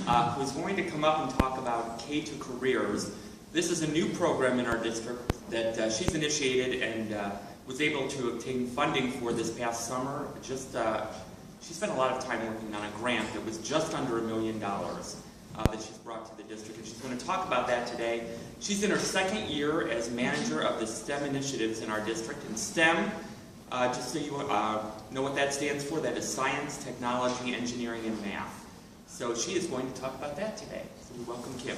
who's going to come up and talk about K2 Careers. This is a new program in our district that she's initiated and was able to obtain funding for this past summer. She spent a lot of time working on a grant that was just under $1 million that she's brought to the district, and she's going to talk about that today. She's in her second year as manager of the STEM initiatives in our district. And STEM, just so you know what that stands for, that is science, technology, engineering, and math. So she is going to talk about that today. So we welcome Kim.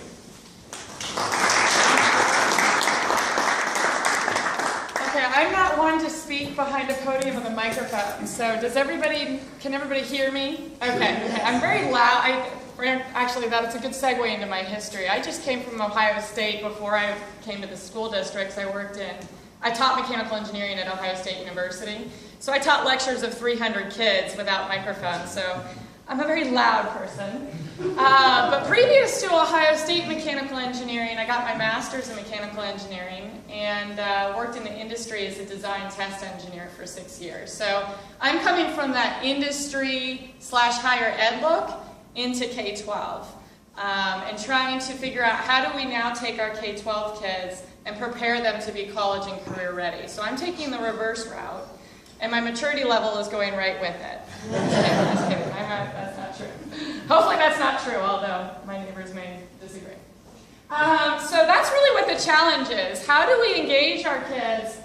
Okay, I'm not one to speak behind a podium with a microphone, so can everybody hear me? Okay. I'm very loud. Actually, that's a good segue into my history. I just came from Ohio State before I came to the school districts. I taught mechanical engineering at Ohio State University. So I taught lectures of 300 kids without microphones, so I'm a very loud person. But previous to Ohio State mechanical engineering, I got my master's in mechanical engineering and worked in the industry as a design test engineer for 6 years. So I'm coming from that industry/higher ed look into K-12 and trying to figure out how do we now take our K-12 kids and prepare them to be college and career ready. So I'm taking the reverse route, and my maturity level is going right with it. Just kidding. That's not true. Hopefully that's not true, although my neighbors may disagree. So that's really what the challenge is. How do we engage our kids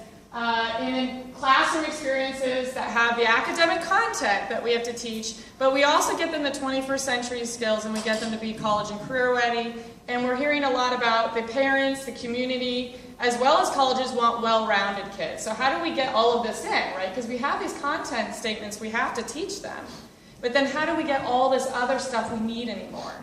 in classroom experiences that have the academic content that we have to teach, but we also get them the 21st century skills and we get them to be college and career ready. And we're hearing a lot about the parents, the community, as well as colleges want well-rounded kids. So how do we get all of this in, right? Because we have these content statements we have to teach them. But then how do we get all this other stuff we need anymore?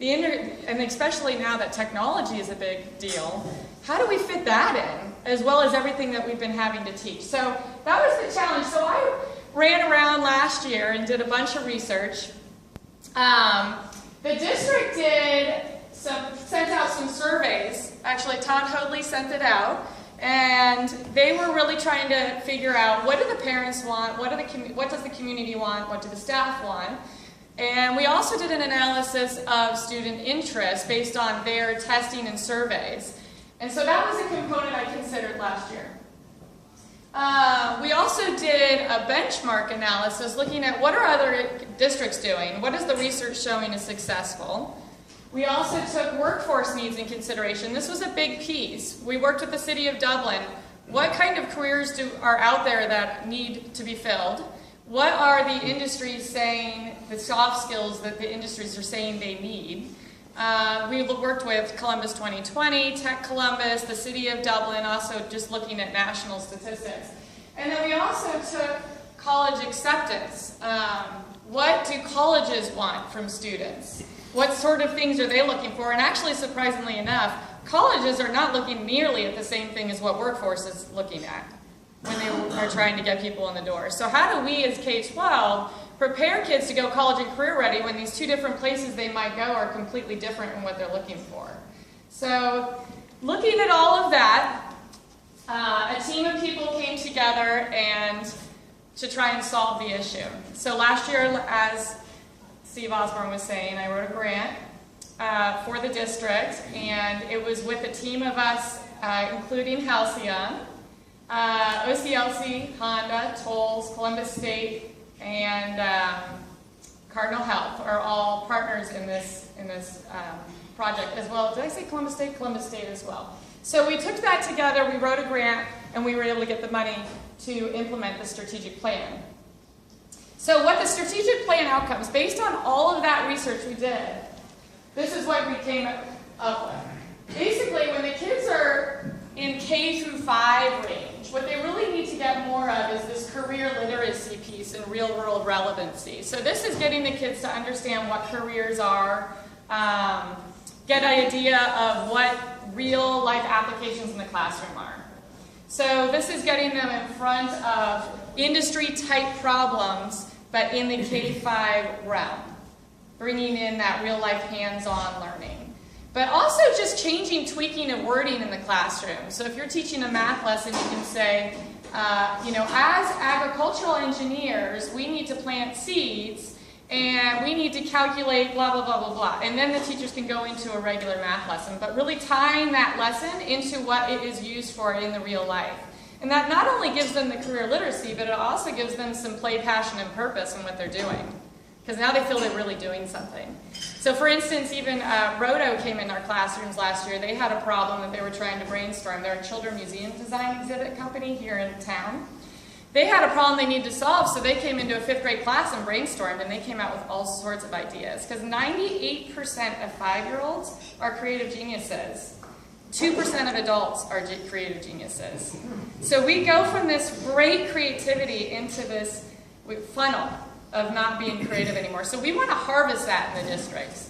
And especially now that technology is a big deal, how do we fit that in, as well as everything that we've been having to teach? So that was the challenge. So I ran around last year and did a bunch of research. The district sent out some surveys. Actually, Todd Hoadley sent it out. And they were really trying to figure out, what do the parents want, what does the community want, what do the staff want. And we also did an analysis of student interest based on their testing and surveys. And so that was a component I considered last year. We also did a benchmark analysis looking at what are other districts doing, what is the research showing is successful. We also took workforce needs in consideration. This was a big piece. We worked with the city of Dublin. What kind of careers are out there that need to be filled? What are the industries saying, the soft skills that the industries are saying they need? We worked with Columbus 2020, Tech Columbus, the city of Dublin, also just looking at national statistics. And then we also took college acceptance. What do colleges want from students? What sort of things are they looking for? And actually, surprisingly enough, colleges are not looking nearly at the same thing as what workforce is looking at when they are trying to get people in the door. So how do we as K-12 prepare kids to go college and career ready when these two different places they might go are completely different in what they're looking for? So looking at all of that, a team of people came together and to try and solve the issue. So last year, as Steve Osborne was saying, I wrote a grant for the district, and it was with a team of us, including Halcyon, OCLC, Honda, Tolles, Columbus State, and Cardinal Health are all partners in this project as well. Did I say Columbus State? Columbus State as well. So we took that together, we wrote a grant, and we were able to get the money to implement the strategic plan. So what the strategic plan outcomes, based on all of that research we did, this is what we came up with. Basically, when the kids are in K through 5 range, what they really need to get more of is this career literacy piece and real world relevancy. So this is getting the kids to understand what careers are, get an idea of what real life applications in the classroom are. So this is getting them in front of industry type problems, but in the K-5 realm, bringing in that real life hands-on learning. But also just changing, tweaking, and wording in the classroom. So if you're teaching a math lesson, you can say, as agricultural engineers, we need to plant seeds, and we need to calculate blah, blah, blah, blah, blah. And then the teachers can go into a regular math lesson, but really tying that lesson into what it is used for in the real life. And that not only gives them the career literacy, but it also gives them some play, passion, and purpose in what they're doing. Because now they feel they're really doing something. So for instance, even Roto came in our classrooms last year. They had a problem that they were trying to brainstorm. They're a children's museum design exhibit company here in town. They had a problem they needed to solve, so they came into a 5th grade class and brainstormed, and they came out with all sorts of ideas. Because 98% of 5-year-olds are creative geniuses. 2% of adults are creative geniuses. So we go from this great creativity into this funnel of not being creative anymore. So we want to harvest that in the districts.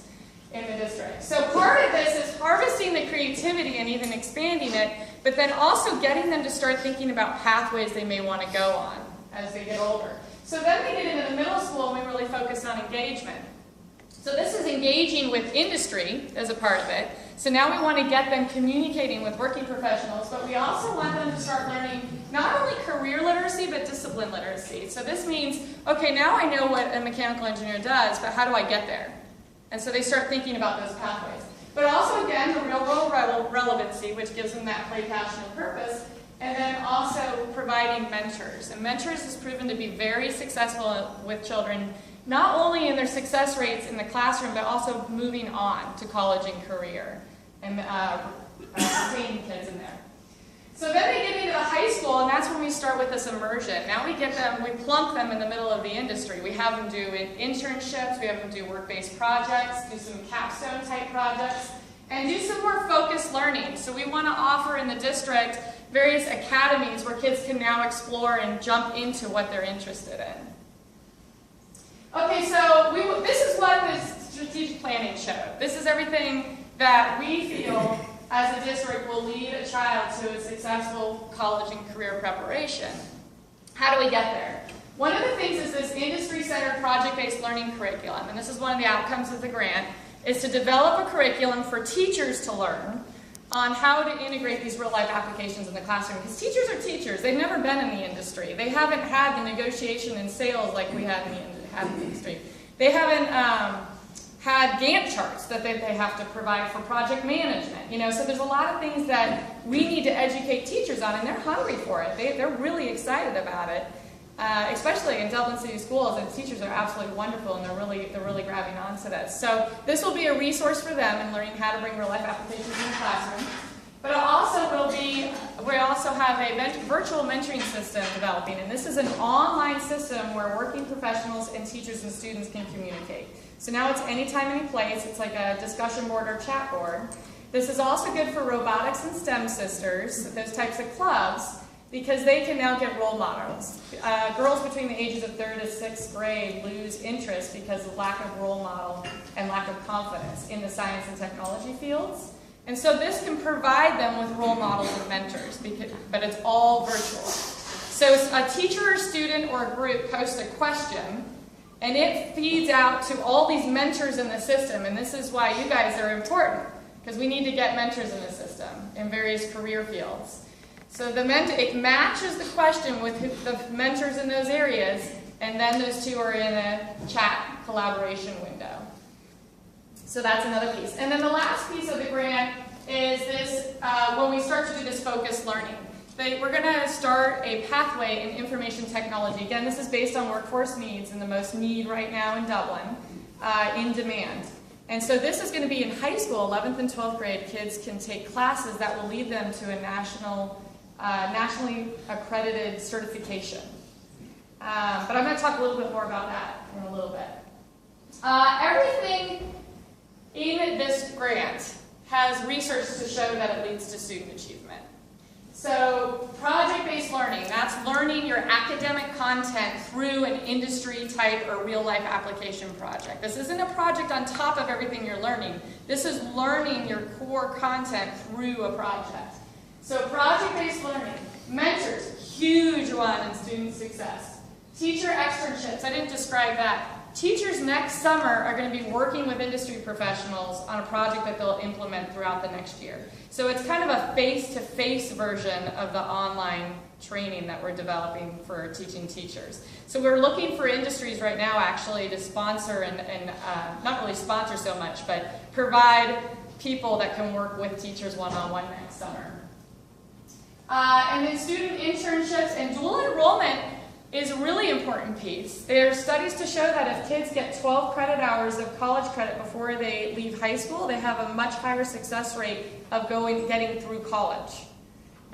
So part of this is harvesting the creativity and even expanding it, but then also getting them to start thinking about pathways they may want to go on as they get older. So then we get into the middle school and we really focus on engagement. So this is engaging with industry as a part of it. So now we want to get them communicating with working professionals, but we also want them to start learning not only career literacy, but discipline literacy. So this means, okay, now I know what a mechanical engineer does, but how do I get there? And so they start thinking about those pathways. But also, again, the real-world relevancy, which gives them that play, passion, and purpose, and then also providing mentors. And mentors has proven to be very successful with children, not only in their success rates in the classroom, but also moving on to college and career, and retaining kids in there. So then they get into the high school, and that's when we start with this immersion. Now we plunk them in the middle of the industry. We have them do internships, we have them do work-based projects, do some capstone type projects, and do some more focused learning. So we want to offer in the district various academies where kids can now explore and jump into what they're interested in. Okay, so this is what the strategic planning showed. This is everything that we feel as a district will lead a child to a successful college and career preparation. How do we get there? One of the things is this industry-centered project-based learning curriculum, and this is one of the outcomes of the grant, is to develop a curriculum for teachers to learn on how to integrate these real-life applications in the classroom. Because teachers are teachers. They've never been in the industry. They haven't had the negotiation and sales like we had in the industry. They haven't had Gantt charts that they have to provide for project management. So there's a lot of things that we need to educate teachers on, and they're hungry for it. They're really excited about it, especially in Dublin City Schools, and teachers are absolutely wonderful, and they're really grabbing onto this. So this will be a resource for them in learning how to bring real-life applications in the classroom. But it also we also have a virtual mentoring system developing, and this is an online system where working professionals and teachers and students can communicate. So now it's anytime, any place. It's like a discussion board or chat board. This is also good for robotics and STEM sisters, those types of clubs, because they can now get role models. Girls between the ages of 3rd to 6th grade lose interest because of lack of role model and lack of confidence in the science and technology fields. And so this can provide them with role models and mentors, but it's all virtual. So a teacher or student or a group posts a question, and it feeds out to all these mentors in the system, and this is why you guys are important, because we need to get mentors in the system in various career fields. So it matches the question with the mentors in those areas, and then those two are in a chat collaboration window. So that's another piece. And then the last piece of the grant is this, when we start to do this focused learning. We're going to start a pathway in information technology. Again, this is based on workforce needs and the most need right now in Dublin, in demand. And so this is going to be in high school, 11th and 12th grade. Kids can take classes that will lead them to a nationally accredited certification. But I'm going to talk a little bit more about that in a little bit. Everything in this grant has research to show that it leads to student achievement. So project-based learning, that's learning your academic content through an industry type or real-life application project. This isn't a project on top of everything you're learning. This is learning your core content through a project. So project-based learning, mentors, huge one in student success. Teacher externships, I didn't describe that. teachers next summer are going to be working with industry professionals on a project that they'll implement throughout the next year. So it's kind of a face-to-face version of the online training that we're developing for teaching teachers. So we're looking for industries right now actually to sponsor and not really sponsor so much, but provide people that can work with teachers one-on-one next summer. And then student internships and dual enrollment is a really important piece. There are studies to show that if kids get 12 credit hours of college credit before they leave high school, they have a much higher success rate of getting through college.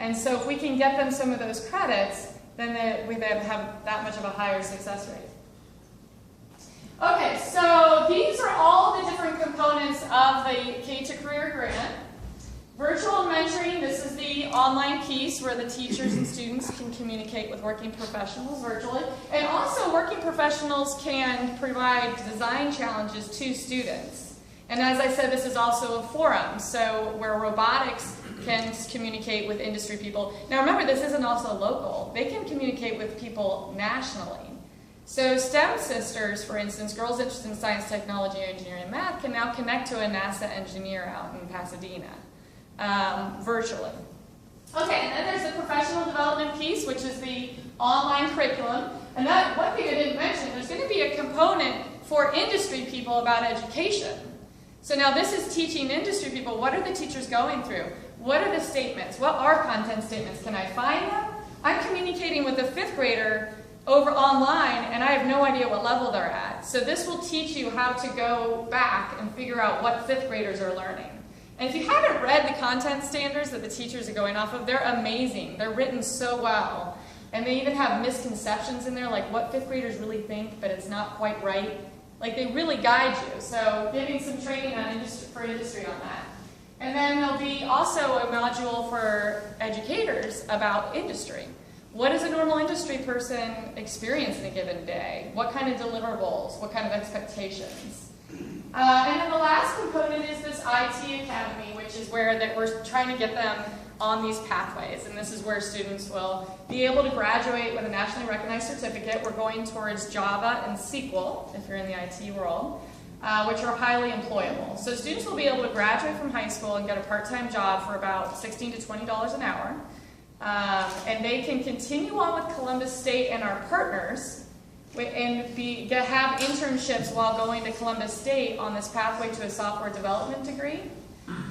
And so if we can get them some of those credits, then we have that much of a higher success rate. Okay, so these are all the different components of the K-to-Career grant. Virtual mentoring, this is the online piece where the teachers and students can communicate with working professionals virtually. And also working professionals can provide design challenges to students. And as I said, this is also a forum, so where robotics can communicate with industry people. Now remember, this isn't also local. They can communicate with people nationally. So STEM sisters, for instance, girls interested in science, technology, engineering, and math, can now connect to a NASA engineer out in Pasadena. Virtually. Okay, and then there's the professional development piece, which is the online curriculum. And that one thing I didn't mention, there's going to be a component for industry people about education. So now this is teaching industry people, what are the teachers going through? What are the statements? What are content statements? Can I find them? I'm communicating with a 5th grader over online, and I have no idea what level they're at. So this will teach you how to go back and figure out what 5th graders are learning. And if you haven't read the content standards that the teachers are going off of, they're amazing. They're written so well. And they even have misconceptions in there, like what 5th graders really think, but it's not quite right. Like they really guide you. So giving some training on for industry on that. And then there'll be also a module for educators about industry. What does a normal industry person experience in a given day? What kind of deliverables? What kind of expectations? And then the last component is this IT Academy, which is where we're trying to get them on these pathways. And this is where students will be able to graduate with a nationally recognized certificate. We're going towards Java and SQL, if you're in the IT world, which are highly employable. So students will be able to graduate from high school and get a part-time job for about $16 to $20 an hour. And they can continue on with Columbus State and our partners and have internships while going to Columbus State on this pathway to a software development degree,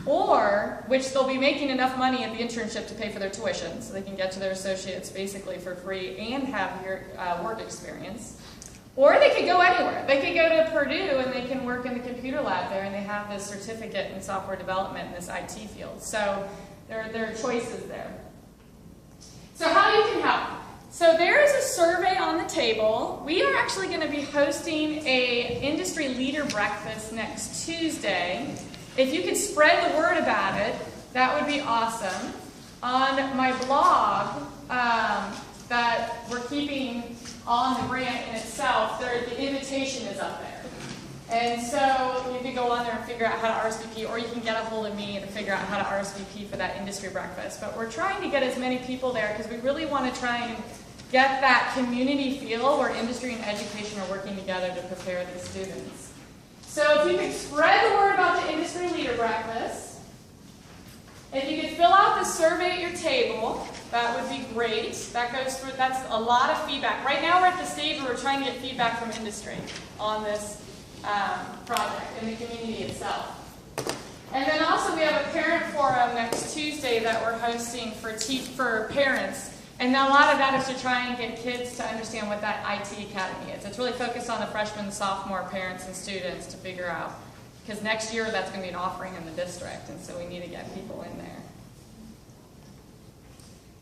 or which they'll be making enough money at the internship to pay for their tuition, so they can get to their associates basically for free and have your work experience. Or they could go anywhere. They could go to Purdue and they can work in the computer lab there, and they have this certificate in software development in this IT field. So there are choices there. So how you can help? So there is a survey on the table. We are actually going to be hosting a industry leader breakfast next Tuesday. If you could spread the word about it, that would be awesome. On my blog that we're keeping on the grant in itself, the invitation is up there. And so you can go on there and figure out how to RSVP, or you can get a hold of me to figure out how to RSVP for that industry breakfast. But we're trying to get as many people there because we really want to try and get that community feel where industry and education are working together to prepare these students. So if you could spread the word about the industry leader breakfast, if you could fill out the survey at your table, that would be great. That's a lot of feedback. Right now we're at the stage where we're trying to get feedback from industry on this project and the community itself. And then also we have a parent forum next Tuesday that we're hosting for parents. And a lot of that is to try and get kids to understand what that IT Academy is. It's really focused on the freshman, sophomore parents and students to figure out. Because next year that's going to be an offering in the district, and so we need to get people in there.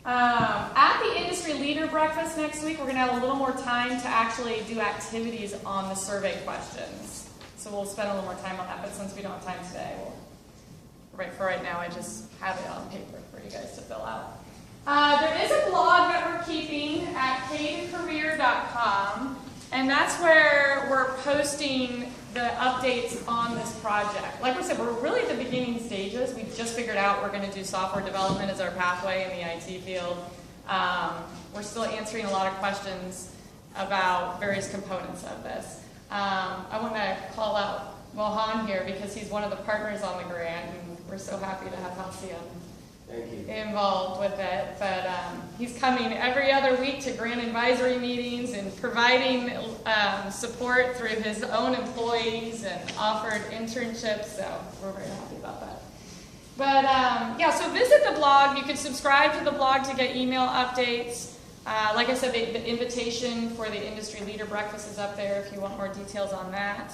At the Industry Leader Breakfast next week, we're going to have a little more time to actually do activities on the survey questions. So we'll spend a little more time on that, but since we don't have time today, for right now, I just have it on paper for you guys to fill out. There is a blog that we're keeping at k2career.com, and that's where we're posting the updates on this project. Like I said, we're really at the beginning stages. We just figured out we're going to do software development as our pathway in the IT field. We're still answering a lot of questions about various components of this. I want to call out Mohan here because he's one of the partners on the grant, and we're so happy to have Halcyon involved with it. But he's coming every other week to grant advisory meetings and providing support through his own employees and offered internships, so we're very happy about that. But yeah, so visit the blog. You can subscribe to the blog to get email updates. Like I said, the invitation for the Industry Leader Breakfast is up there if you want more details on that.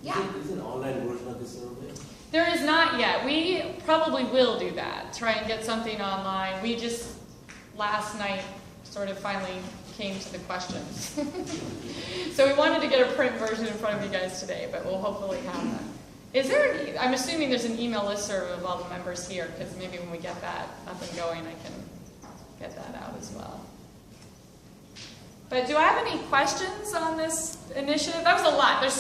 Yeah. Is an online version of the survey? There is not yet. We probably will do that, try and get something online. We just, last night, sort of finally came to the questions. So we wanted to get a print version in front of you guys today, but we'll hopefully have that. Is there, I'm assuming there's an email listserv of all the members here, because maybe when we get that up and going, I can get that out as well. But do I have any questions on this initiative? That was a lot. There's